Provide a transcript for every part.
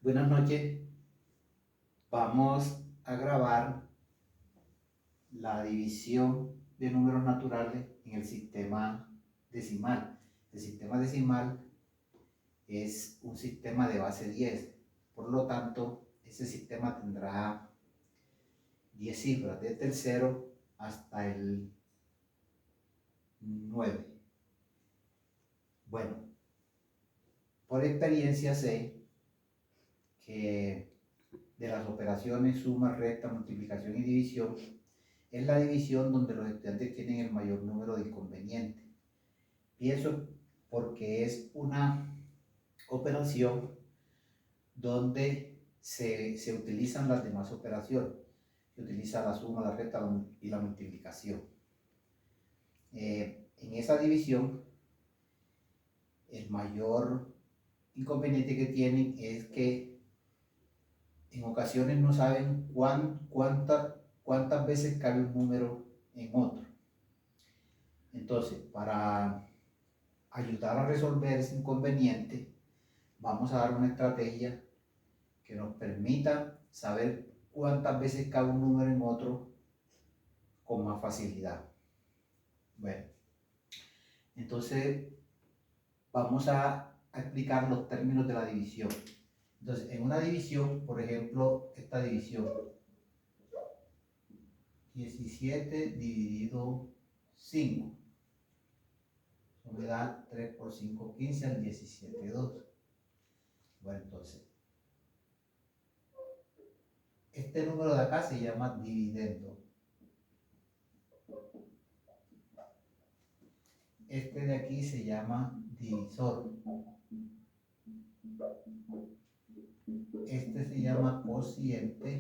Buenas noches. Vamos a grabar la división de números naturales en el sistema decimal. El sistema decimal es un sistema de base 10. Por lo tanto, ese sistema tendrá 10 cifras, desde el 0 hasta el 9. Bueno, por experiencia sé que de las operaciones suma, resta, multiplicación y división, es la división donde los estudiantes tienen el mayor número de inconvenientes. Pienso porque es una operación donde se utilizan las demás operaciones. Se utiliza la suma, la resta y la multiplicación. En esa división, el mayor inconveniente que tienen es que en ocasiones no saben cuántas veces cabe un número en otro. Entonces, para ayudar a resolver ese inconveniente, vamos a dar una estrategia que nos permita saber cuántas veces cabe un número en otro con más facilidad. Bueno, entonces vamos a explicar los términos de la división. Entonces, en una división, por ejemplo, esta división, 17 dividido 5, eso me da 3 por 5, 15 al 17, 2. Bueno, entonces, este número de acá se llama dividendo. Este de aquí se llama divisor. Este se llama cociente.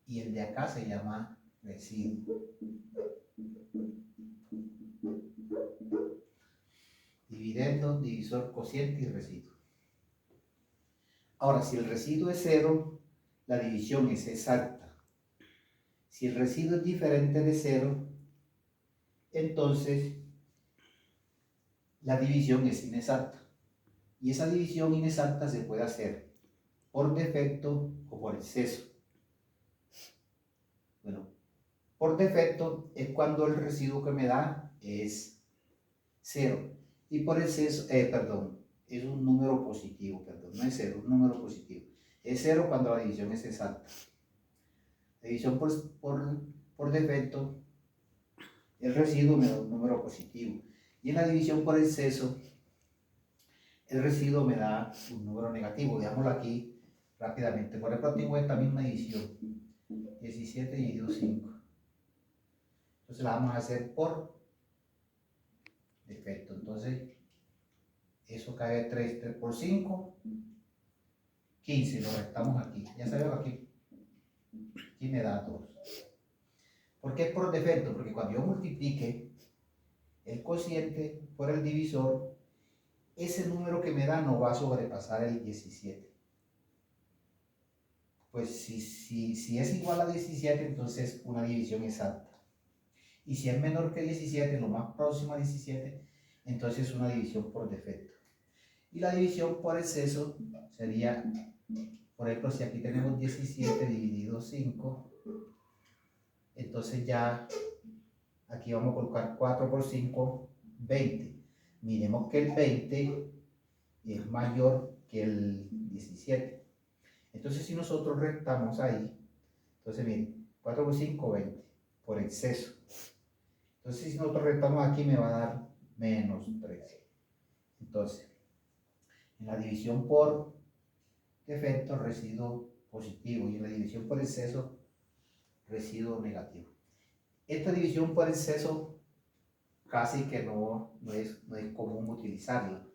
Y el de acá se llama residuo. Dividendo, divisor, cociente y residuo. Ahora, si el residuo es 0, la división es exacta. Si el residuo es diferente de 0, entonces la división es inexacta. Y esa división inexacta se puede hacer por defecto o por exceso. Bueno, por defecto es cuando el residuo que me da es 0. Y por exceso, es un número positivo, no es 0, es un número positivo. Es 0 cuando la división es exacta. La división por defecto, el residuo me da un número positivo. Y en la división por exceso, el residuo me da un número negativo. Veámoslo aquí rápidamente. Por ejemplo, tengo esta misma división, 17 dividido 5. Entonces la vamos a hacer por defecto. Entonces, eso cae 3 por 5, 15, lo restamos aquí. Ya sabemos aquí me da 2. ¿Por qué es por defecto? Porque cuando yo multiplique el cociente por el divisor, ese número que me da no va a sobrepasar el 17. Pues si es igual a 17, entonces una división exacta. Y si es menor que 17, lo más próximo a 17, entonces una división por defecto. Y la división por exceso sería, por ejemplo, si aquí tenemos 17 dividido 5, entonces ya aquí vamos a colocar 4 por 5, 20. Miremos que el 20 es mayor que el 17. Entonces si nosotros restamos ahí, entonces miren, 4 por 5, 20, por exceso. Entonces si nosotros restamos aquí me va a dar menos 13. Entonces, en la división por defecto, residuo positivo, y en la división por exceso, residuo negativo. Esta división por exceso casi que no es común utilizarla.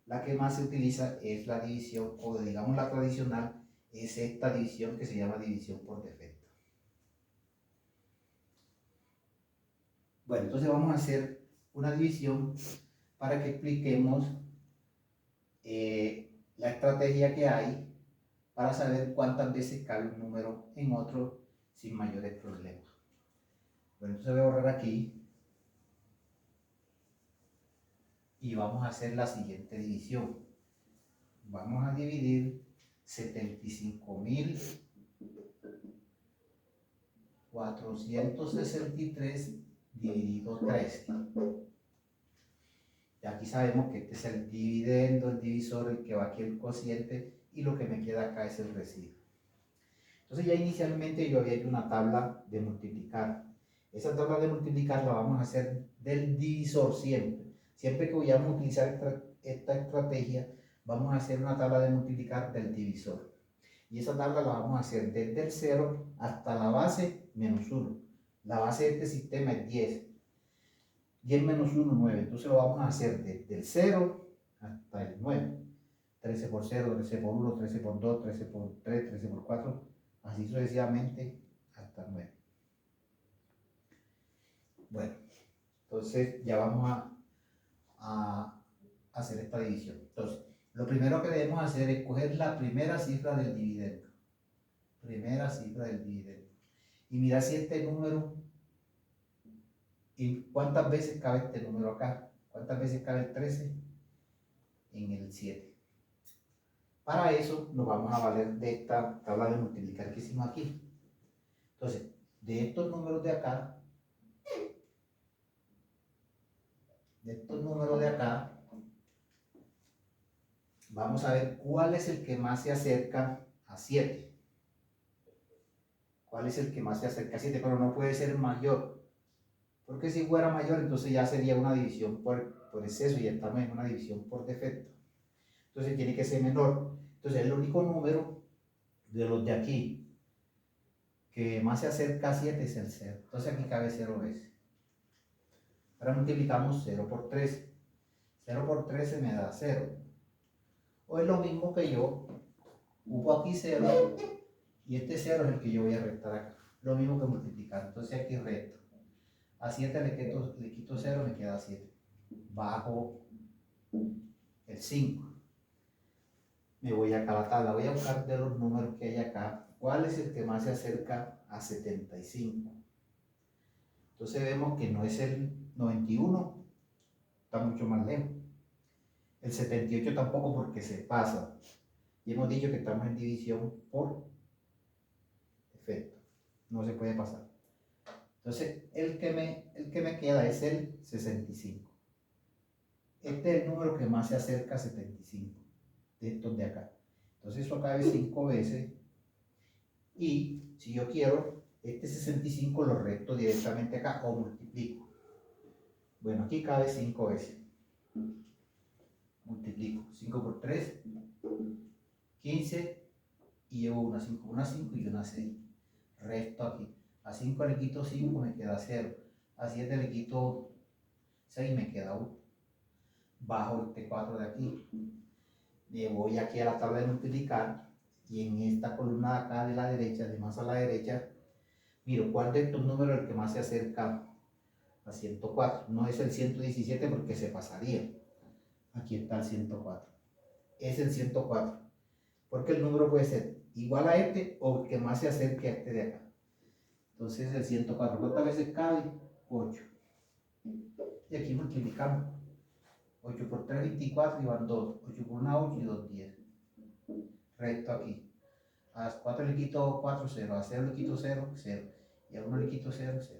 La que más se utiliza es la división, o digamos la tradicional, es esta división que se llama división por defecto. Bueno, entonces vamos a hacer una división para que expliquemos la estrategia que hay para saber cuántas veces cabe un número en otro sin mayores problemas. Bueno, entonces voy a borrar aquí y vamos a hacer la siguiente división. vamos a dividir 75.463 dividido 13. Y aquí sabemos que este es el dividendo, el divisor, el que va aquí el cociente, y lo que me queda acá es el residuo. Entonces ya inicialmente yo había hecho una tabla de multiplicar. Esa tabla de multiplicar la vamos a hacer del divisor siempre. Siempre que vayamos a utilizar esta estrategia, vamos a hacer una tabla de multiplicar del divisor. Y esa tabla la vamos a hacer desde el 0 hasta la base menos 1. La base de este sistema es 10. 10 menos 1, 9. Entonces lo vamos a hacer desde el 0 hasta el 9. 13 por 0, 13 por 1, 13 por 2, 13 por 3, 13 por 4, así sucesivamente hasta el 9. Bueno, entonces ya vamos a hacer esta división. Entonces, lo primero que debemos hacer es coger la primera cifra del dividendo. Primera cifra del dividendo. Y mirar si este número, y cuántas veces cabe este número acá. ¿Cuántas veces cabe el 13? En el 7. Para eso nos vamos a valer de esta tabla de multiplicar que hicimos aquí. Entonces, de estos números de acá, vamos a ver cuál es el que más se acerca a 7. ¿Cuál es el que más se acerca a 7? Pero no puede ser mayor. Porque si fuera mayor, entonces ya sería una división por exceso y ya estamos en una división por defecto. Entonces tiene que ser menor. Entonces el único número de los de aquí que más se acerca a 7 es el 0. Entonces aquí cabe 0 veces. Ahora multiplicamos 0 por 13. 0 por 13 me da 0. O es lo mismo que yo ocupo aquí 0 y este 0 es el que yo voy a restar acá. Lo mismo que multiplicar. Entonces aquí resto. A 7 le quito 0, me queda 7. Bajo el 5. Me voy acá a la tabla. Voy a buscar de los números que hay acá. ¿Cuál es el que más se acerca a 75? Entonces vemos que no es el 91. Está mucho más lejos. El 78 tampoco porque se pasa. Y hemos dicho que estamos en división por defecto. No se puede pasar. Entonces, el que me queda es el 65. Este es el número que más se acerca a 75. De estos de acá. Entonces, eso cabe 5 veces. Y si yo quiero, este 65 lo resto directamente acá o multiplico. Bueno, aquí cabe 5 veces. Multiplico. 5 por 3, 15. Y llevo una 5, una 5 y una 6. Resto aquí. A 5 le quito 5, me queda 0. A 7 le quito 6, me queda 1. Bajo este 4 de aquí. Me voy aquí a la tabla de multiplicar. Y en esta columna de acá de la derecha, de más a la derecha, miro cuál de estos números es el que más se acerca a 104. No es el 117 porque se pasaría. Aquí está el 104. Es el 104. Porque el número puede ser igual a este o el que más se acerque a este de acá. Entonces el 104. ¿Cuántas veces cabe? 8. Y aquí multiplicamos. 8 por 3, 24 y van 2. 8 por 1, 8 y 2, 10. Resto aquí. A 4 le quito 4, 0. A 0 le quito 0, 0. Y a 1 le quito 0, 0.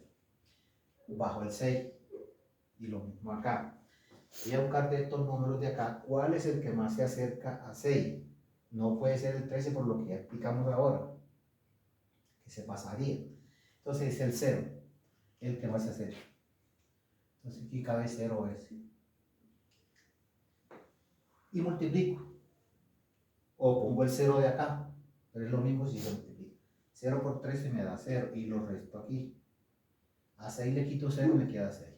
Bajo el 6. Y lo mismo acá. Voy a buscar de estos números de acá cuál es el que más se acerca a 6. No puede ser el 13 por lo que ya explicamos ahora, que se pasaría. Entonces es el 0, el que más se acerca. Entonces aquí cabe 0 veces. Y multiplico. O pongo el 0 de acá, pero es lo mismo si se multiplica. 0 por 13 me da 0 y lo resto aquí. A 6 le quito 0, me queda 6.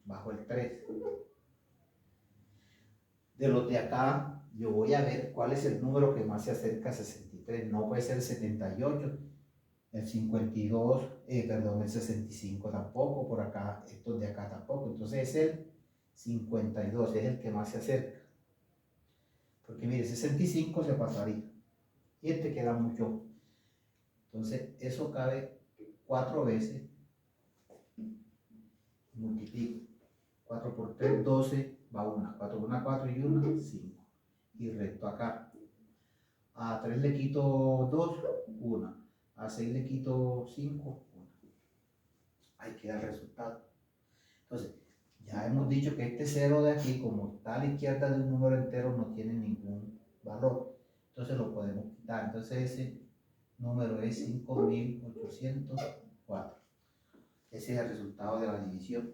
Bajo el 3. De los de acá, yo voy a ver cuál es el número que más se acerca a 63. No puede ser el 78, el 52, el 65 tampoco, por acá, estos de acá tampoco. Entonces es el 52, es el que más se acerca. Porque mire, 65 se pasaría. Y este queda mucho. Entonces eso cabe 4 veces. Multiplico. 4 por 3, 12, va 1. 4 por 1, 4 y 1, 5. y resto acá. A 3 le quito 2, 1. A 6 le quito 5, 1. Ahí queda el resultado. Entonces, ya hemos dicho que este 0 de aquí, como está a la izquierda de un número entero, no tiene ningún valor. Entonces lo podemos quitar. Entonces ese número es 5804. Ese es el resultado de la división.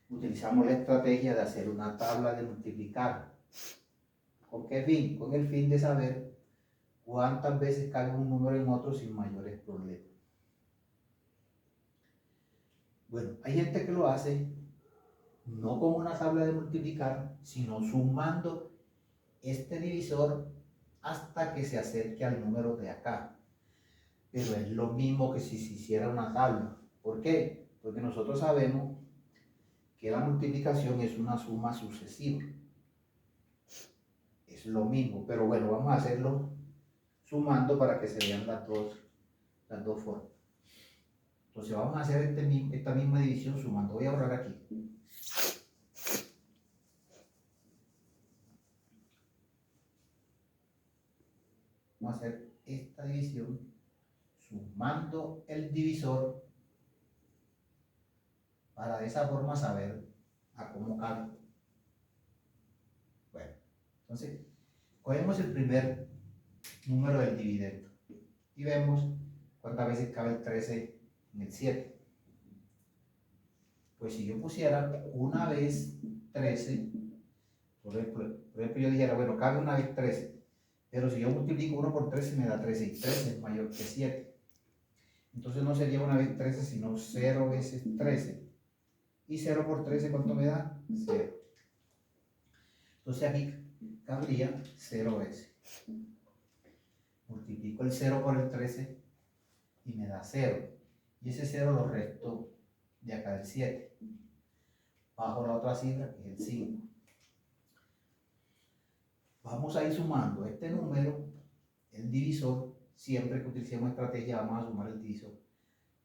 Utilizamos la estrategia de hacer una tabla de multiplicar. ¿Con qué fin? Con el fin de saber cuántas veces cabe un número en otro sin mayores problemas. Bueno, hay gente que lo hace no con una tabla de multiplicar, sino sumando este divisor hasta que se acerque al número de acá. Pero es lo mismo que si se hiciera una tabla. ¿Por qué? Porque nosotros sabemos que la multiplicación es una suma sucesiva. Es lo mismo, pero bueno, vamos a hacerlo sumando para que se vean las dos formas. Entonces vamos a hacer esta misma división sumando. Voy a borrar aquí. Vamos a hacer esta división sumando el divisor para de esa forma saber a cómo cabe. Bueno, entonces cogemos el primer número del dividendo y vemos cuántas veces cabe el 13 en el 7. Pues si yo pusiera una vez 13, por ejemplo yo dijera, bueno, cabe una vez 13, pero si yo multiplico 1 por 13 me da 13 y 13 es mayor que 7. Entonces no sería una vez 13, sino 0 veces 13. Y 0 por 13, ¿cuánto me da? 0. Entonces aquí cabría 0 veces. Multiplico el 0 por el 13 y me da 0. Y ese 0 lo resto de acá del 7. Bajo la otra cifra que es el 5. Vamos a ir sumando este número, el divisor. Siempre que utilicemos estrategia vamos a sumar el divisor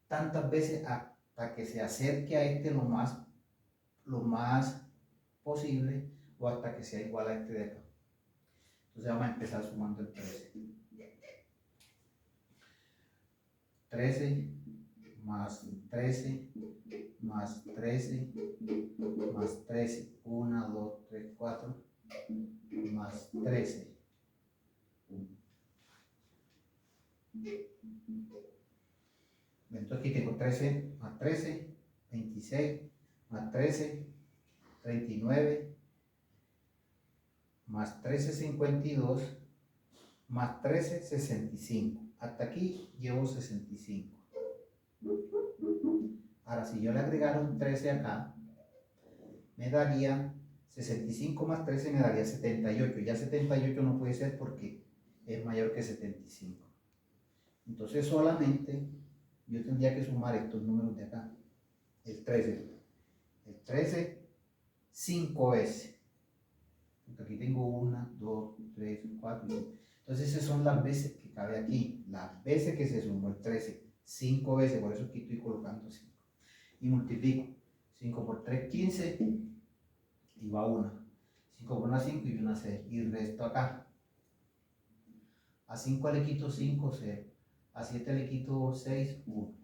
tantas veces hasta que se acerque a este lo más posible o hasta que sea igual a este de acá. Entonces vamos a empezar sumando el 13. 13 más 13 más 13 más 13. 1, 2, 3, 4 más 13. Entonces aquí tengo 13 más 13, 26 más 13, 39 más 13, 52 más 13, 65. Hasta aquí llevo 65. Ahora si yo le agregara un 13 acá, me daría 65 más 13 me daría 78. Ya 78 no puede ser porque es mayor que 75. Entonces solamente yo tendría que sumar estos números de acá. El 13 5 veces. Porque aquí tengo 1, 2, 3, 4. Entonces esas son las veces que cabe aquí. Las veces que se sumó el 13. 5 veces, por eso aquí estoy colocando 5. Y multiplico. 5 por 3, 15. Y va 1. 5 por 1, 5 y 1, 6. Y resto acá. A 5 le quito 5, 0. A 7 le quito 6, 1.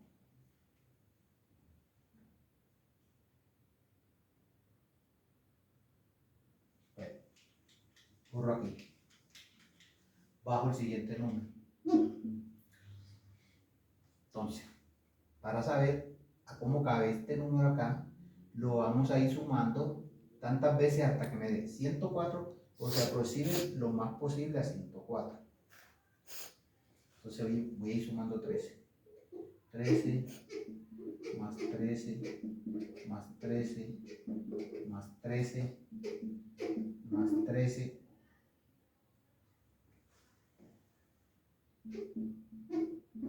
Bueno, borro aquí. Bajo el siguiente número. Entonces, para saber a cómo cabe este número acá, lo vamos a ir sumando tantas veces hasta que me dé 104 o se aproxime lo más posible a 104. Entonces voy a ir sumando 13. 13 más 13 más 13 más 13 más 13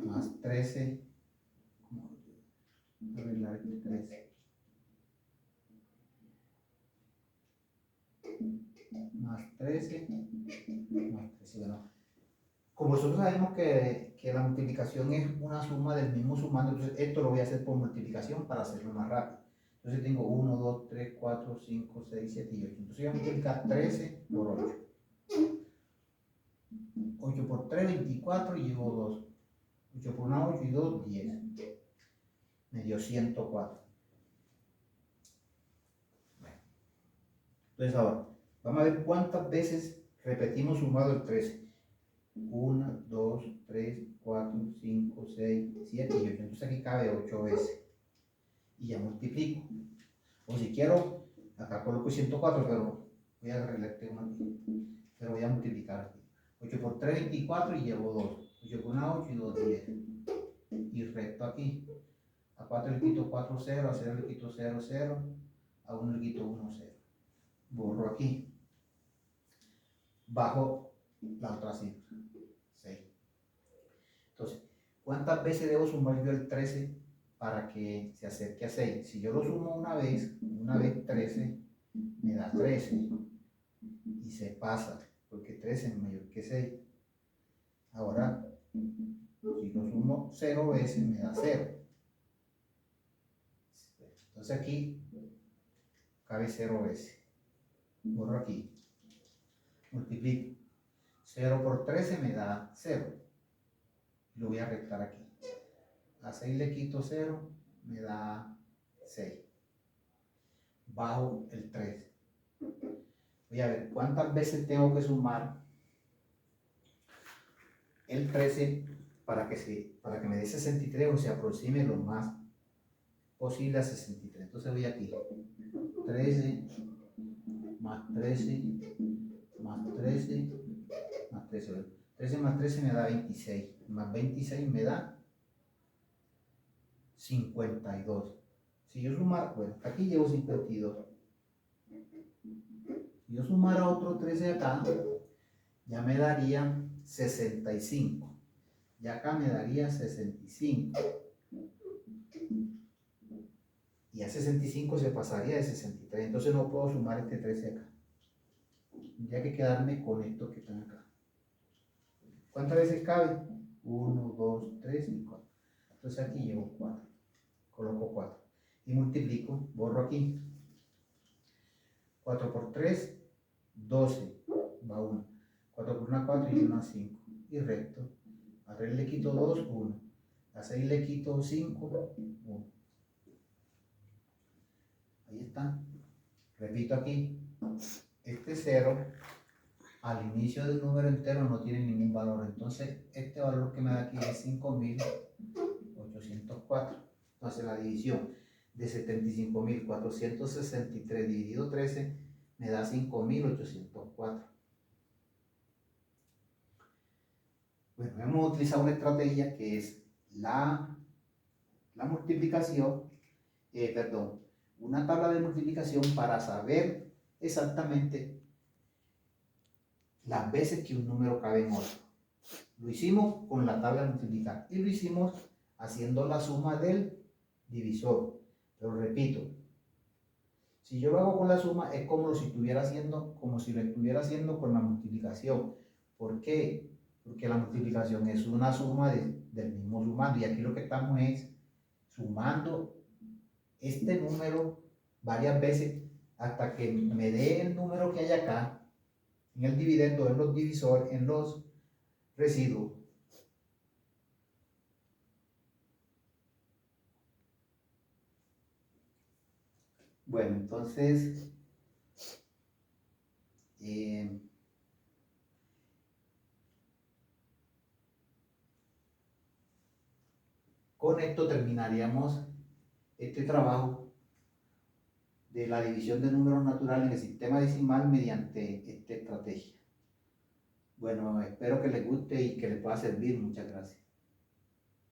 más 13. ¿Cómo arreglar este 13? Más 13 más 13. Bueno, como nosotros sabemos que la multiplicación es una suma del mismo sumando, entonces esto lo voy a hacer por multiplicación para hacerlo más rápido. Entonces tengo 1, 2, 3, 4, 5, 6, 7 y 8. Entonces voy a multiplicar 13 por 8. por 3, 24 y llevo 2. 8 por 1, 8 y 2, 10. Me dio 104. Bueno. Entonces ahora, vamos a ver cuántas veces repetimos sumado el 13. 1, 2, 3, 4, 5, 6, 7 y 8. Entonces aquí cabe 8 veces. Y ya multiplico. O si quiero, acá coloco 104, pero voy a arreglarte una aquí. Pero voy a multiplicar aquí. 8 por 3, 24 y llevo 2. 8 por 1, 8 y 2, 10. Y recto aquí. A 4 le quito 4, 0. A 0 le quito 0, 0. A 1 le quito 1, 0. Borro aquí. Bajo la otra cifra. 6. Entonces, ¿cuántas veces debo sumar yo el 13 para que se acerque a 6? Si yo lo sumo una vez 13 me da 13 y se pasa, porque 13 es mayor que 6. Ahora, si lo sumo 0 veces me da 0. Entonces aquí cabe 0 veces. Borro aquí. Multiplico. 0 por 13 me da 0. Lo voy a restar aquí. A 6 le quito 0, me da 6. Bajo el 13. Voy a ver cuántas veces tengo que sumar el 13 para que me dé 63 o se aproxime lo más posible a 63. Entonces voy aquí. 13 más 13 más 13 más 13. 13 más 13 me da 26. Más 26 me da 52. Si yo sumara, bueno, aquí llevo 52. Si yo sumara otro 13 acá, ya me daría 65. Y acá me daría 65. Y a 65 se pasaría de 63. Entonces no puedo sumar este 13 acá. Tendría que quedarme con estos que están acá. ¿Cuántas veces cabe? 1, 2, 3 y 4. Entonces aquí llevo 4. Coloco 4. Y multiplico, borro aquí. 4 por 3, 12. Va 1. 4 por 1, 4 y 1, 5. Y recto. A 3 le quito 2, 1. A 6 le quito 5, 1. Ahí está. Repito aquí. Este 0 al inicio del número entero no tiene ningún valor. Entonces este valor que me da aquí es 5.804. Entonces la división de 75.463 dividido 13 me da 5.804. Bueno, hemos utilizado una estrategia que es la multiplicación, una tabla de multiplicación para saber exactamente las veces que un número cabe en otro. Lo hicimos con la tabla de multiplicar y lo hicimos haciendo la suma del divisor. Pero repito, si yo lo hago con la suma es como si lo estuviera haciendo con la multiplicación. ¿Por qué? Porque la multiplicación es una suma del mismo sumando y aquí lo que estamos es sumando este número varias veces hasta que me dé el número que hay acá en el dividendo, en los divisores, en los residuos. Bueno, entonces con esto terminaríamos este trabajo de la división de números naturales en el sistema decimal mediante esta estrategia. Bueno, espero que les guste y que les pueda servir. Muchas gracias.